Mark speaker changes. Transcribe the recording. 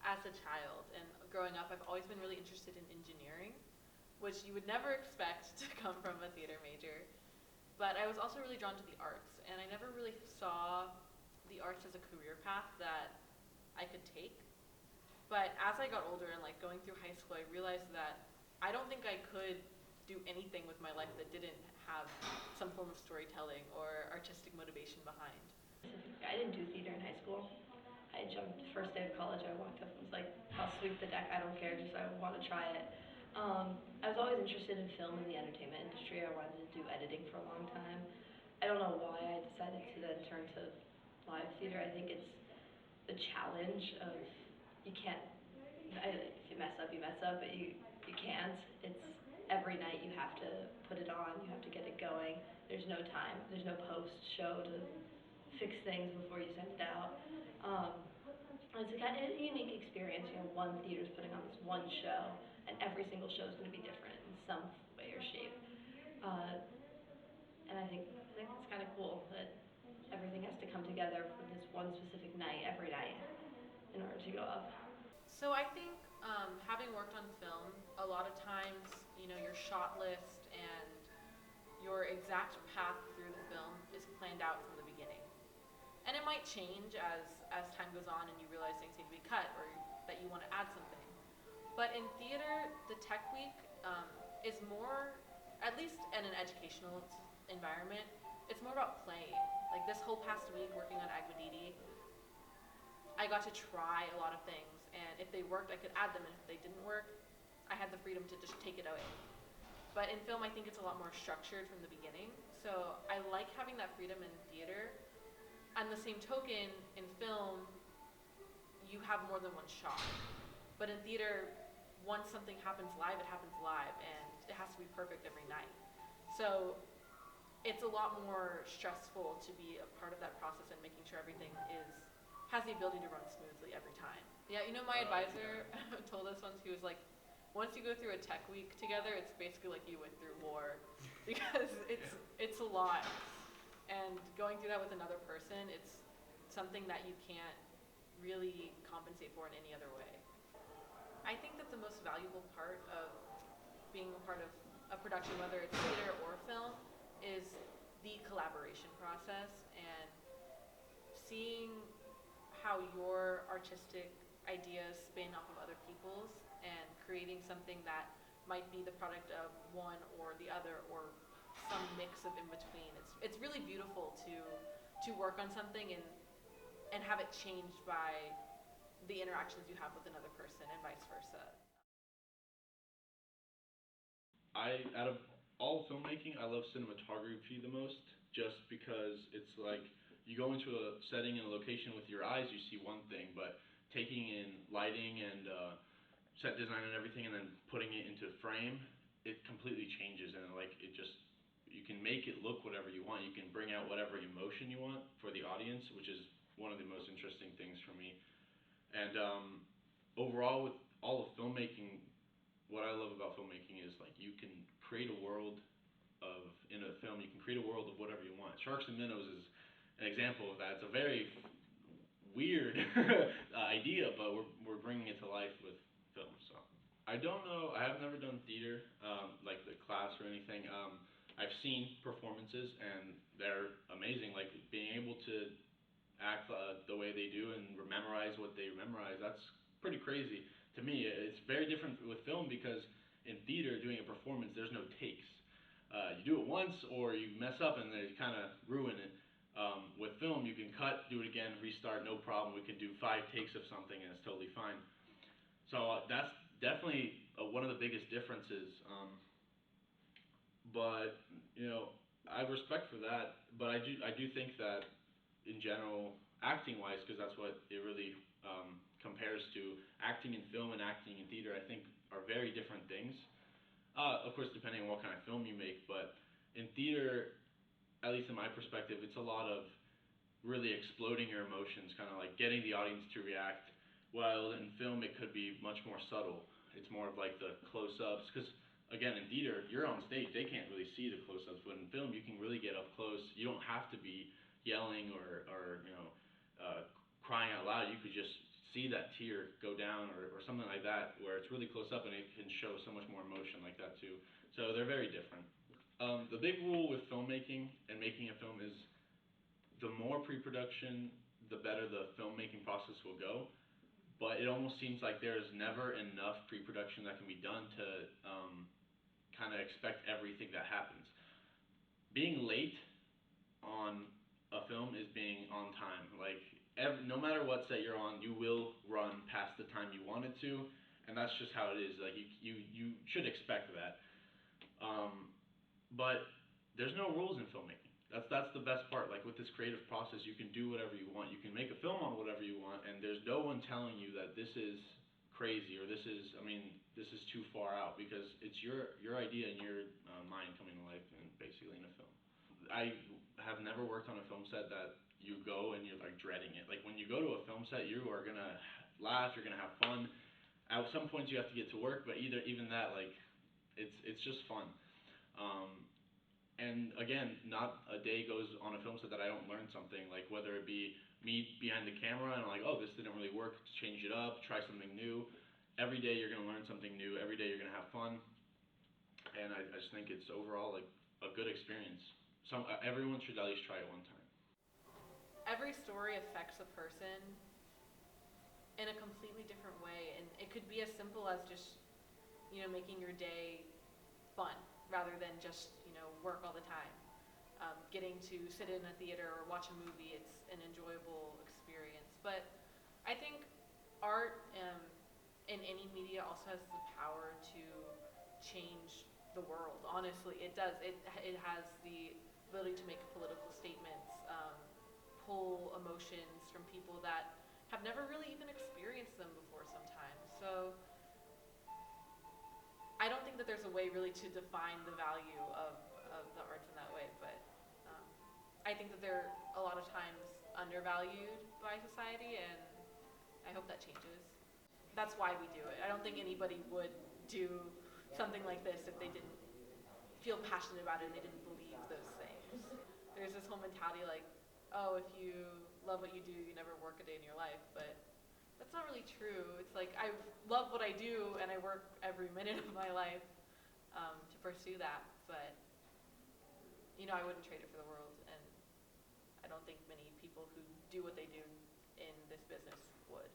Speaker 1: as a child and growing up, I've always been really interested in engineering, which you would never expect to come from a theater major. But I was also really drawn to the arts, and I never really saw the arts as a career path that I could take. But as I got older and like going through high school, I realized that I don't think I could do anything with my life that didn't have some form of storytelling or artistic motivation behind.
Speaker 2: I didn't do theater in high school. I jumped first day of college. I walked up and was like, I'll sweep the deck. I don't care. Just I want to try it. I was always interested in film and the entertainment industry. I wanted to do editing for a long time. I don't know why I decided to then turn to live theater. I think it's the challenge of you can't. If you mess up, you mess up, but you can't. It's every night you have to put it on. You have to get it going. There's no time. There's no post show to fix things before you send it out. Um, it's a kind of a unique experience. You know, one theater's putting on this one show, and every single show is going to be different in some way or shape. Uh, and I think it's kind of cool that everything has to come together for this one specific night every night in order to go up.
Speaker 1: So I think having worked on film, a lot of times, your shot list and your exact path through the film is planned out from the beginning. And it might change as time goes on and you realize things need to be cut or that you want to add something. But in theater, the tech week is more, at least in an educational environment, it's more about playing. Like this whole past week working on Agmadidi, I got to try a lot of things, and if they worked, I could add them, and if they didn't work, I had the freedom to just take it away. But in film, I think it's a lot more structured from the beginning, so I like having that freedom in theater. On the same token, in film, you have more than one shot. But in theater, once something happens live, it happens live, and it has to be perfect every night. So it's a lot more stressful to be a part of that process and making sure everything has the ability to run smoothly every time. Yeah, my advisor told us once, he was like, once you go through a tech week together, it's basically like you went through war because it's a lot. And going through that with another person, it's something that you can't really compensate for in any other way. I think that the most valuable part of being a part of a production, whether it's theater or film, is the collaboration process and seeing how your artistic ideas spin off of other people's and creating something that might be the product of one or the other or some mix of in between. It's really beautiful to work on something and have it changed by the interactions you have with another person and vice versa.
Speaker 3: Out of all filmmaking, I love cinematography the most, just because it's like you go into a setting and a location with your eyes, you see one thing, but taking in lighting and set design and everything, and then putting it into frame, it completely changes, and like it just you can make it look whatever you want. You can bring out whatever emotion you want for the audience, which is one of the most interesting things for me. And overall, with all of filmmaking, what I love about filmmaking is like you can create a world of in a film. You can create a world of whatever you want. Sharks and Minnows is an example of that. It's a very weird idea, but we're bringing it to life with film. So I don't know. I have never done theater, like the class or anything. I've seen performances and they're amazing. Like being able to act the way they do and memorize what they memorize. That's pretty crazy to me. It's very different with film because in theater, doing a performance, there's no takes. You do it once or you mess up and they kind of ruin it. With film, you can cut, do it again, restart, no problem. We can do 5 takes of something and it's totally fine. So that's definitely one of the biggest differences. But I have respect for that. But I do think that in general, acting wise, because that's what it really compares to, acting in film and acting in theater, I think are very different things. Of course, depending on what kind of film you make, but in theater, at least in my perspective, it's a lot of really exploding your emotions, kind of like getting the audience to react. While in film, it could be much more subtle. It's more of like the close-ups, because again, in theater, you're on stage, they can't really see the close-ups, but in film, you can really get up close. You don't have to be yelling or crying out loud. You could just see that tear go down or something like that where it's really close up and it can show so much more emotion like that too. So they're very different. The big rule with filmmaking and making a film is the more pre-production, the better the filmmaking process will go. But it almost seems like there's never enough pre-production that can be done to kind of expect everything that happens. Being late on a film is being on time. Like no matter what set you're on, you will run past the time you wanted to, and that's just how it is. Like you should expect that. But there's no rules in filmmaking. That's the best part. Like with this creative process, you can do whatever you want. You can make a film on whatever you want, and there's no one telling you that this is crazy or this is, I mean, this is too far out because it's your idea and your mind coming to life and basically in a film. I have never worked on a film set that you go and you're like dreading it. Like when you go to a film set, you are gonna laugh, you're gonna have fun. At some points, you have to get to work, but even that, like, it's just fun. Um, and again, not a day goes on a film set that I don't learn something. Like whether it be me behind the camera and I'm like, oh, this didn't really work, change it up, try something new. Every day you're gonna learn something new. Every day you're gonna have fun, and I just think it's overall like a good experience. Everyone should at least try it one time.
Speaker 1: Every story affects a person in a completely different way, and it could be as simple as just, making your day fun rather than just, work all the time. Getting to sit in a theater or watch a movie, it's an enjoyable experience. But I think art in any media also has the power to change the world. Honestly, it does. It has the ability to make political statements, pull emotions from people that have never really even experienced them before sometimes. So I don't think that there's a way really to define the value of the arts in that way, but I think that they're a lot of times undervalued by society, and I hope that changes. That's why we do it. I don't think anybody would do something like this if they didn't feel passionate about it and they didn't believe those things. There's this whole mentality like, oh, if you love what you do, you never work a day in your life, but that's not really true. It's like I love what I do and I work every minute of my life to pursue that, but I wouldn't trade it for the world, and I don't think many people who do what they do in this business would.